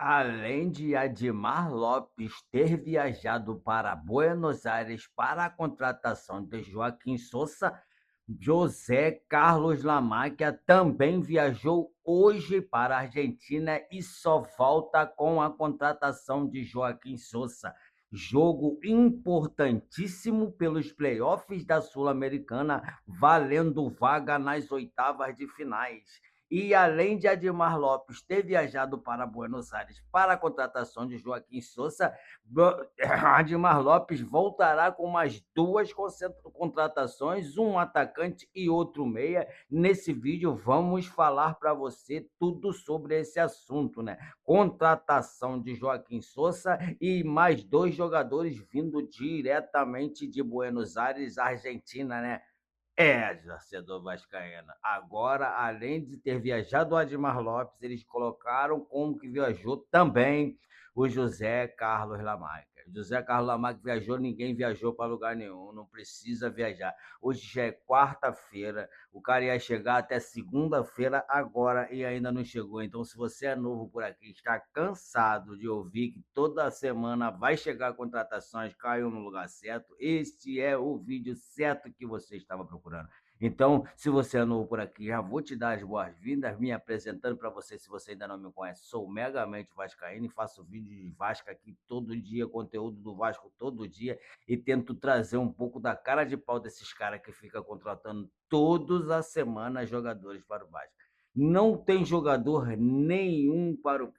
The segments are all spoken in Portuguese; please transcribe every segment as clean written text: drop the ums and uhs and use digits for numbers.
Além de Admar Lopes ter viajado para Buenos Aires para a contratação de Joaquim Sousa, José Carlos Lamáquia também viajou hoje para a Argentina e só volta com a contratação de Joaquim Sousa. Jogo importantíssimo pelos playoffs da Sul-Americana, valendo vaga nas oitavas de finais. E além de Admar Lopes ter viajado para Buenos Aires para a contratação de Joaquim Sousa, Admar Lopes voltará com mais duas contratações, um atacante e outro meia. Nesse vídeo vamos falar para você tudo sobre esse assunto, né? Contratação de Joaquim Sousa e mais dois jogadores vindo diretamente de Buenos Aires, Argentina, né? Torcedor vascaíno. Agora, além de ter viajado o Admar Lopes, eles colocaram como que viajou também o José Carlos Lamarca. José Carlos Lamarca viajou, ninguém viajou para lugar nenhum, não precisa viajar. Hoje já é quarta-feira, o cara ia chegar até segunda-feira agora e ainda não chegou. Então, se você é novo por aqui, está cansado de ouvir que toda semana vai chegar contratações, caiu no lugar certo, este é o vídeo certo que você estava procurando. Então, se você é novo por aqui, já vou te dar as boas-vindas, me apresentando para você, se você ainda não me conhece. Sou Megamente Vascaíno e faço vídeo de Vasco aqui todo dia, conteúdo do Vasco todo dia, e tento trazer um pouco da cara de pau desses caras que ficam contratando todas as semanas jogadores para o Vasco. Não tem jogador nenhum para o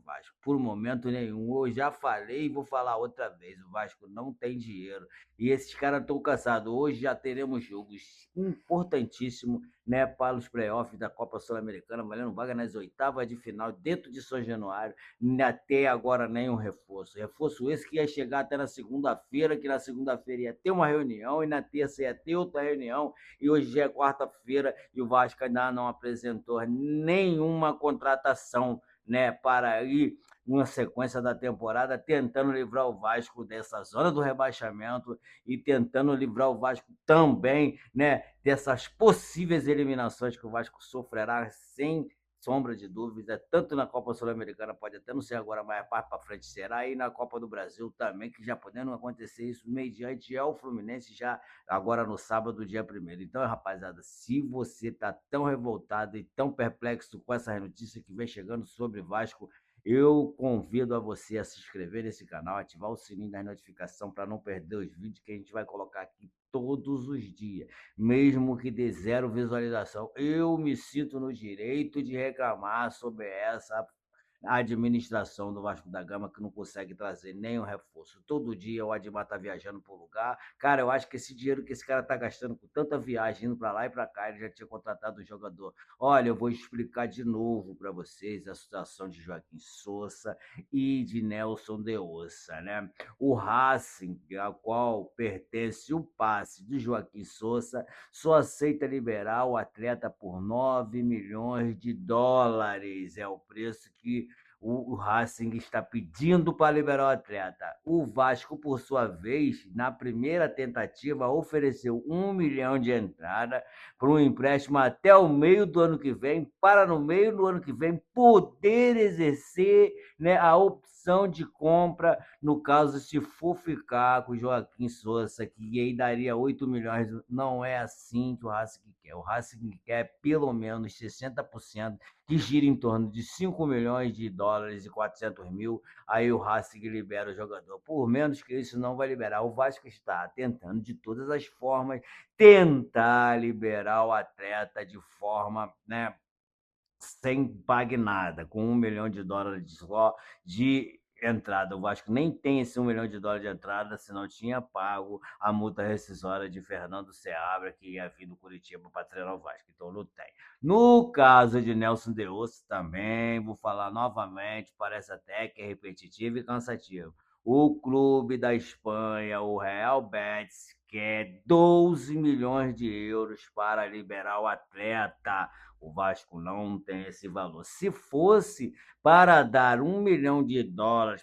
Vasco, por momento nenhum. Eu já falei e vou falar outra vez: o Vasco não tem dinheiro. E esses caras estão cansados. Hoje já teremos jogos importantíssimos, né, para os playoffs da Copa Sul-Americana, valendo vaga nas oitavas de final, dentro de São Januário. Até agora nenhum reforço. Reforço esse que ia chegar até na segunda-feira, que na segunda-feira ia ter uma reunião, e na terça ia ter outra reunião, e hoje já é quarta-feira e o Vasco ainda não apresentou nenhuma contratação, né, para ir uma sequência da temporada, tentando livrar o Vasco dessa zona do rebaixamento e tentando livrar o Vasco também, né, dessas possíveis eliminações que o Vasco sofrerá sem sombra de dúvida, tanto na Copa Sul-Americana, pode até não ser agora, mas parte para frente será, e na Copa do Brasil também, que já podendo acontecer isso mediante ao Fluminense já agora no sábado, dia 1º. Então, rapaziada, se você tá tão revoltado e tão perplexo com essa notícia que vem chegando sobre Vasco, eu convido a você a se inscrever nesse canal, ativar o sininho da notificação para não perder os vídeos que a gente vai colocar aqui todos os dias, mesmo que dê zero visualização. Eu me sinto no direito de reclamar sobre essa a administração do Vasco da Gama, que não consegue trazer nenhum reforço. Todo dia o Admar tá viajando para o lugar. Cara, eu acho que esse dinheiro que esse cara tá gastando com tanta viagem, indo para lá e para cá, ele já tinha contratado um jogador. Olha, eu vou explicar de novo para vocês a situação de Joaquim Sousa e de Nelson de Ossa, né? O Racing, ao qual pertence o passe de Joaquim Sousa, só aceita liberar o atleta por 9 milhões de dólares. É o preço que o Racing está pedindo para liberar o atleta. O Vasco, por sua vez, na primeira tentativa, ofereceu 1 milhão de entrada para um empréstimo até o meio do ano que vem, para no meio do ano que vem poder exercer, né, a opção de compra, no caso, se for ficar com o Joaquim Sousa, que aí daria 8 milhões. Não é assim que o Racing quer. O Racing quer pelo menos 60%, que gira em torno de 5 milhões de dólares e 400 mil. Aí o Racing libera o jogador. Por menos que isso, não vai liberar. O Vasco está tentando de todas as formas tentar liberar o atleta de forma, né, sem pague nada, com 1 milhão de dólares só de entrada. O Vasco nem tem esse 1 milhão de dólares de entrada, senão tinha pago a multa rescisória de Fernando Seabra, que ia vir do Curitiba para treinar o Vasco. Então não tem. No caso de Nelson de Osso, também vou falar novamente, parece até que é repetitivo e cansativo. O clube da Espanha, o Real Betis, quer 12 milhões de euros para liberar o atleta. O Vasco não tem esse valor. Se fosse para dar US$ 1 milhão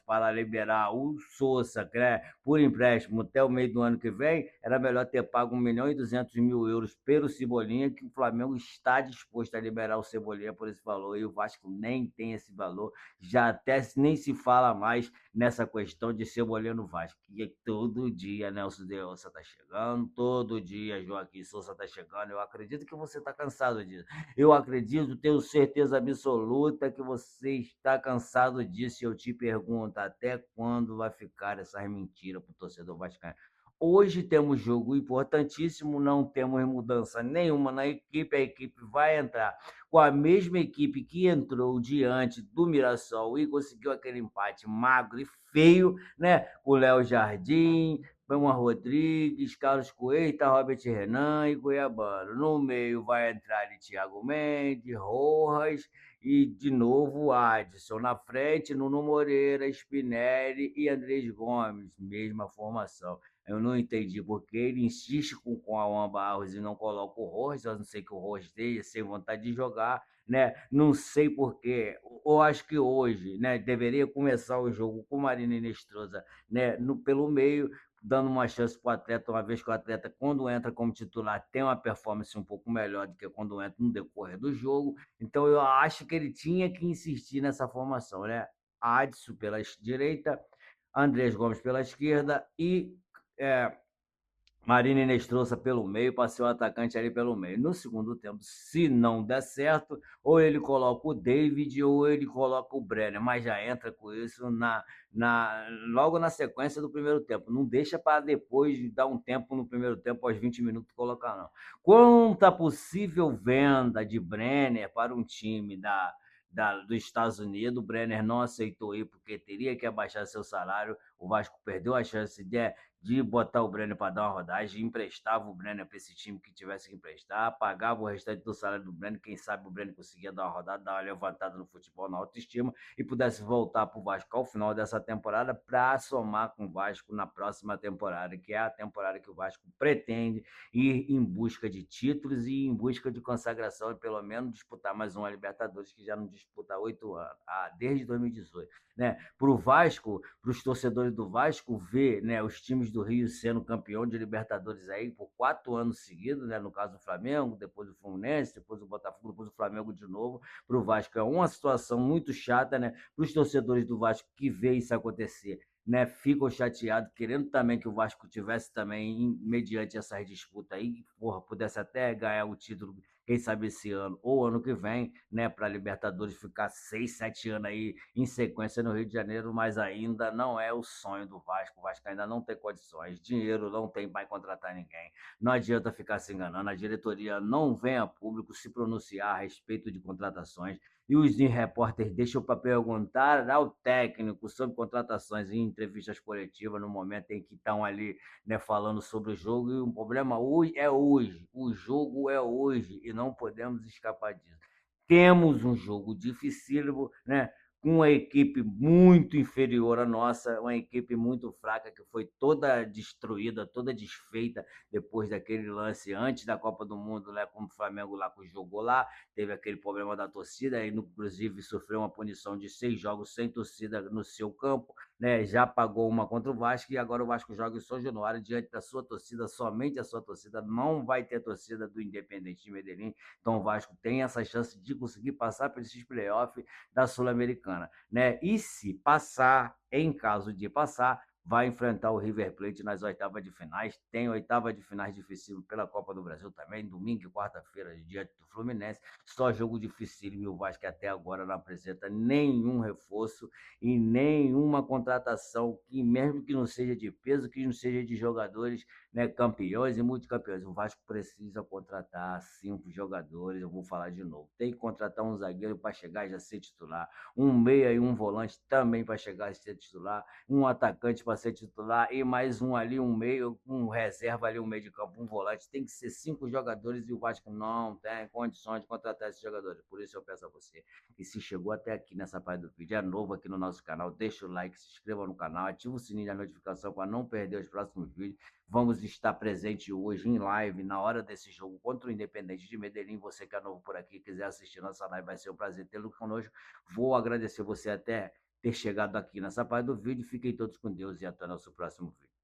para liberar o Sousa, né, por empréstimo até o meio do ano que vem, era melhor ter pago 1.200.000 euros pelo Cebolinha, que o Flamengo está disposto a liberar o Cebolinha por esse valor, e o Vasco nem tem esse valor, já até nem se fala mais nessa questão de Cebolinha no Vasco, que todo dia Nelson de Ossa está chegando, todo dia Joaquim Souza está chegando, eu acredito que você está cansado disso. Eu acredito, tenho certeza absoluta que você está cansado disso. E eu te pergunto, até quando vai ficar essas mentiras para o torcedor vascaíno? Hoje temos jogo importantíssimo, não temos mudança nenhuma na equipe, a equipe vai entrar com a mesma equipe que entrou diante do Mirassol e conseguiu aquele empate magro e feio, né? O Léo Jardim, Pama Rodrigues, Carlos Coelho, Robert Renan e Cuiabano. No meio vai entrar Thiago Mendes, Rojas e de novo Adson. Na frente, Nuno Moreira, Spinelli e Andrés Gomes, mesma formação. Eu não entendi porque ele insiste com o Alan Barros e não coloca o Rojas. Eu não sei que o Rojas esteja sem vontade de jogar, né? Não sei porquê. Eu acho que hoje, né, deveria começar o jogo com o Marina Inestrosa, né, pelo meio, dando uma chance para o atleta, uma vez que o atleta, quando entra como titular, tem uma performance um pouco melhor do que quando entra no decorrer do jogo. Então, eu acho que ele tinha que insistir nessa formação, né? Adson pela direita, Andrés Gomes pela esquerda e é, Marina Inestrosa pelo meio, passou o atacante ali pelo meio. No segundo tempo, se não der certo, ou ele coloca o David ou ele coloca o Brenner, mas já entra com isso logo na sequência do primeiro tempo. Não deixa para depois de dar um tempo no primeiro tempo, aos 20 minutos, colocar, não. Quanto à possível venda de Brenner para um time dos Estados Unidos, o Brenner não aceitou ir porque teria que abaixar seu salário. O Vasco perdeu a chance de botar o Brenner para dar uma rodagem, emprestava o Brenner para esse time que tivesse que emprestar, pagava o restante do salário do Brenner, quem sabe o Brenner conseguia dar uma rodada, dar uma levantada no futebol, na autoestima, e pudesse voltar para o Vasco ao final dessa temporada para somar com o Vasco na próxima temporada, que é a temporada que o Vasco pretende ir em busca de títulos e em busca de consagração, e pelo menos disputar mais uma Libertadores, que já não disputa há 8 anos, desde 2018. Né? Para o Vasco, para os torcedores do Vasco, ver, né, os times do Rio sendo campeão de Libertadores aí por 4 anos seguidos, né? No caso do Flamengo, depois do Fluminense, depois do Botafogo, depois do Flamengo de novo. Para o Vasco é uma situação muito chata, né? Para os torcedores do Vasco que vê isso acontecer, né, ficam chateados, querendo também que o Vasco tivesse também, mediante essas disputas aí, porra, pudesse até ganhar o título, quem sabe esse ano ou ano que vem, né, para a Libertadores ficar 6, 7 anos aí em sequência no Rio de Janeiro, mas ainda não é o sonho do Vasco. O Vasco ainda não tem condições, dinheiro não tem para contratar ninguém. Não adianta ficar se enganando, a diretoria não vem a público se pronunciar a respeito de contratações. E os repórteres deixam para perguntar ao técnico sobre contratações em entrevistas coletivas no momento em que estão ali, né, falando sobre o jogo. E o problema hoje é hoje, o jogo é hoje e não podemos escapar disso. Temos um jogo dificílimo, né? Com uma equipe muito inferior à nossa, uma equipe muito fraca que foi toda destruída, toda desfeita depois daquele lance antes da Copa do Mundo, né, como o Flamengo lá jogou lá, teve aquele problema da torcida, e inclusive sofreu uma punição de 6 jogos sem torcida no seu campo, né? Já pagou uma contra o Vasco e agora o Vasco joga em São Januário diante da sua torcida, somente a sua torcida, não vai ter torcida do Independente de Medellín. Então o Vasco tem essa chance de conseguir passar por esses playoffs da Sul-Americana, né? E se passar, em caso de passar, vai enfrentar o River Plate nas oitavas de finais. Tem oitava de finais difícil pela Copa do Brasil também, domingo e quarta-feira, diante do Fluminense. Só jogo difícil, e o Vasco até agora não apresenta nenhum reforço e nenhuma contratação, que mesmo que não seja de peso, que não seja de jogadores, né, campeões e multicampeões. O Vasco precisa contratar 5 jogadores, eu vou falar de novo. Tem que contratar um zagueiro para chegar e já ser titular, um meia e um volante também para chegar e ser titular, um atacante para para ser titular e mais um ali, um meio, um reserva ali, um meio de campo, um volante. Tem que ser 5 jogadores e o Vasco não tem condições de contratar esses jogadores. Por isso eu peço a você que se chegou até aqui nessa parte do vídeo, é novo aqui no nosso canal, deixa o like, se inscreva no canal, ativa o sininho da notificação para não perder os próximos vídeos. Vamos estar presente hoje em live, na hora desse jogo contra o Independente de Medellín. Você que é novo por aqui, quiser assistir nossa live, vai ser um prazer tê-lo conosco. Vou agradecer você até ter chegado aqui nessa parte do vídeo. Fiquem todos com Deus e até o nosso próximo vídeo.